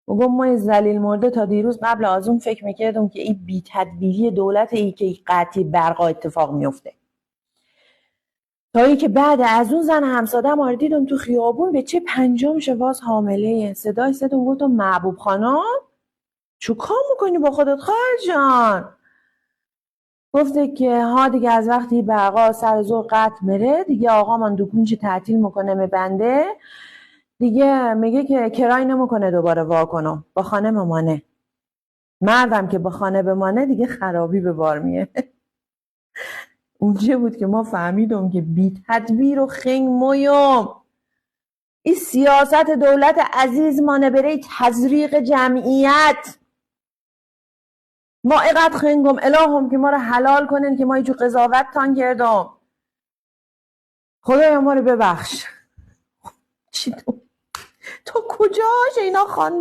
گفت ما ذلیل مرده تا دیروز قبل از اون فکر میکردم که این بی تدبیری دولت ای که قطعی برقا اتفاق میفته، تا ای که بعد از اون زن همساده ما رو دیدم تو خیابون به چه پنجم شواز حامله، صدای گفتم محبوب خانم چو کار میکنی با خودت خواهر جان؟ گفته که ها دیگه از وقتی برقا سر زور قطع مره دیگه آقا من دکونچ تعطیل میکنه میبنده دیگه، میگه که کرای نمیکنه دوباره واکنم با خانه ممانه. مردم که با خانه بمانه دیگه خرابی به بار میه. اونجا بود که ما فهمیدم که بی تدبیر و خنگ مویم این سیاست دولت عزیز مانه بره تزریق جمعیت. ما اقدر خنگم الهام که ما رو حلال کنن که ما ایجو قضاوت تان کردم. خدایا ما رو ببخش. چی تو کجاش اینا خواندن؟